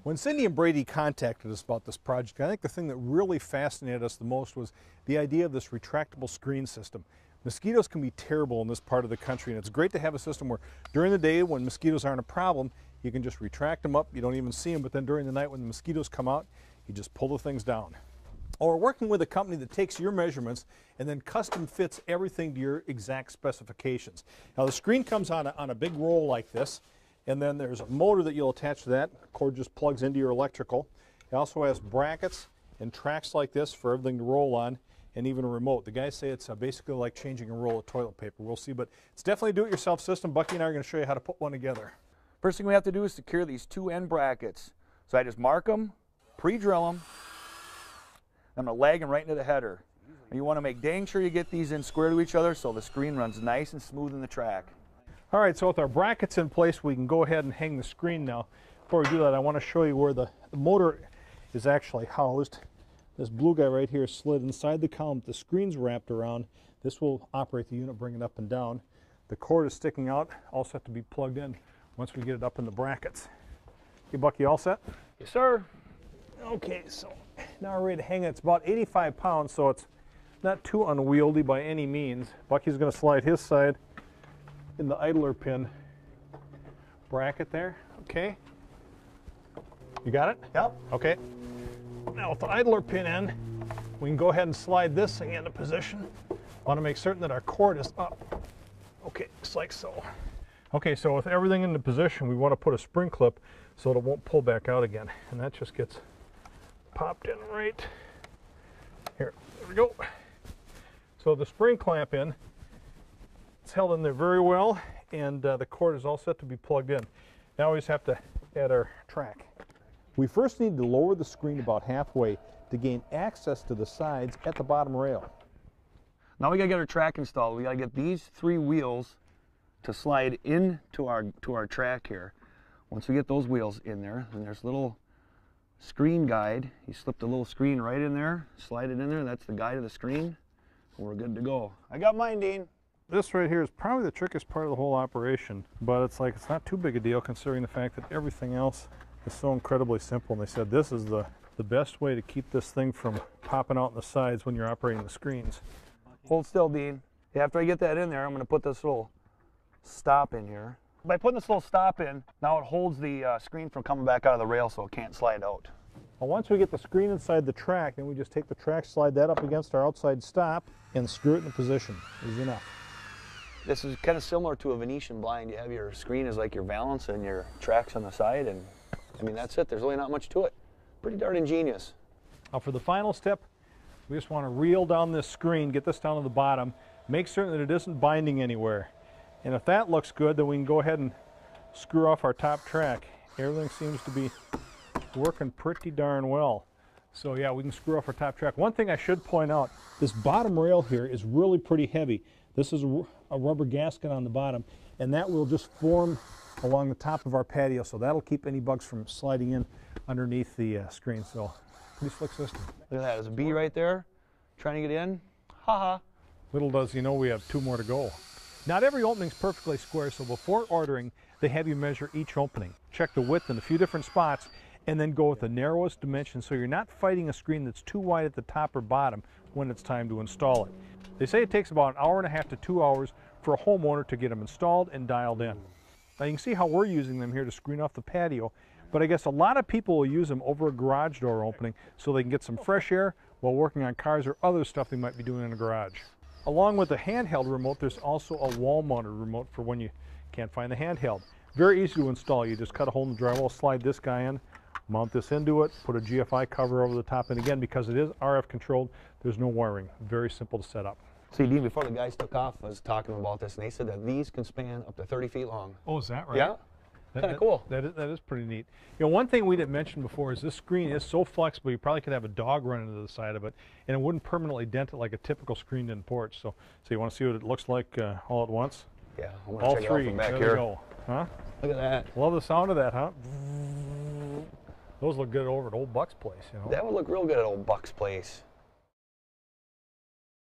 When Cindy and Brady contacted us about this project, I think the thing that really fascinated us the most was the idea of this retractable screen system. Mosquitoes can be terrible in this part of the country, and it's great to have a system where during the day when mosquitoes aren't a problem, you can just retract them up, you don't even see them, but then during the night when the mosquitoes come out, you just pull the things down. Or working with a company that takes your measurements and then custom fits everything to your exact specifications. Now the screen comes on a big roll like this, and then there's a motor that you'll attach to that. The cord just plugs into your electrical. It also has brackets and tracks like this for everything to roll on, and even a remote. The guys say it's basically like changing a roll of toilet paper. We'll see, but it's definitely a do-it-yourself system. Bucky and I are going to show you how to put one together. First thing we have to do is secure these two end brackets. So I just mark them, pre-drill them. I'm going to lag them right into the header. And you want to make dang sure you get these in square to each other so the screen runs nice and smooth in the track. All right, so with our brackets in place, we can go ahead and hang the screen now. Before we do that, I want to show you where the motor is actually housed. This blue guy right here is slid inside the column. The screen's wrapped around. This will operate the unit, bring it up and down. The cord is sticking out, also have to be plugged in once we get it up in the brackets. Okay, Bucky, all set? Yes, sir. Okay, so now we're ready to hang it. It's about 85 pounds, so it's not too unwieldy by any means. Bucky's going to slide his side in the idler pin bracket there. Okay. You got it? Yep. Okay. Now with the idler pin in, we can go ahead and slide this thing into position. Want to make certain that our cord is up. Okay, just like so. Okay, so with everything into position, we want to put a spring clip so that it won't pull back out again. And that just gets popped in right here. There we go. So the spring clamp in, it's held in there very well, and the cord is all set to be plugged in. Now we just have to add our track. We first need to lower the screen about halfway to gain access to the sides at the bottom rail. Now we got to get our track installed. We got to get these three wheels to slide into our track here. Once we get those wheels in there, then there's a little screen guide. You slip the little screen right in there, slide it in there, that's the guide of the screen, and we're good to go. I got mine, Dean. This right here is probably the trickiest part of the whole operation, but it's not too big a deal considering the fact that everything else is so incredibly simple. And they said this is the best way to keep this thing from popping out in the sides when you're operating the screens. Hold still, Dean. After I get that in there, I'm going to put this little stop in here. By putting this little stop in, now it holds the screen from coming back out of the rail so it can't slide out. Well, once we get the screen inside the track, then we just take the track, slide that up against our outside stop, and screw it into position. Easy enough. This is kind of similar to a Venetian blind. You have your screen as like your valance and your tracks on the side, and I mean that's it. There's really not much to it. Pretty darn ingenious. Now for the final step, we just want to reel down this screen, get this down to the bottom, make certain that it isn't binding anywhere. And if that looks good, then we can go ahead and screw off our top track. Everything seems to be working pretty darn well. So yeah, we can screw off our top track. One thing I should point out, this bottom rail here is really pretty heavy. This is a rubber gasket on the bottom, and that will just form along the top of our patio, so that'll keep any bugs from sliding in underneath the screen. So pretty slick system. Look at that, there's a bee right there trying to get in. Ha-ha. Little does he know we have 2 more to go. Not every opening is perfectly square, so before ordering, they have you measure each opening. Check the width in a few different spots, and then go with the narrowest dimension so you're not fighting a screen that's too wide at the top or bottom when it's time to install it. They say it takes about 1.5 hours to 2 hours for a homeowner to get them installed and dialed in. Now you can see how we're using them here to screen off the patio, but I guess a lot of people will use them over a garage door opening so they can get some fresh air while working on cars or other stuff they might be doing in a garage. Along with the handheld remote, there's also a wall-mounted remote for when you can't find the handheld. Very easy to install. You just cut a hole in the drywall, slide this guy in, mount this into it, put a GFI cover over the top, and again, because it is RF controlled, there's no wiring. Very simple to set up. See, Dean, before the guys took off, I was talking about this, and they said that these can span up to 30 feet long. Oh, is that right? Yeah. Kind of cool. That is pretty neat. You know, one thing we didn't mention before is this screen is so flexible, you probably could have a dog run into the side of it, and it wouldn't permanently dent it like a typical screen-in porch. So you want to see what it looks like all at once? Yeah, I want all to check three. it out from back there here. We go. Huh? Look at that. Love the sound of that, huh? Those look good over at Old Buck's place, you know. That would look real good at Old Buck's place.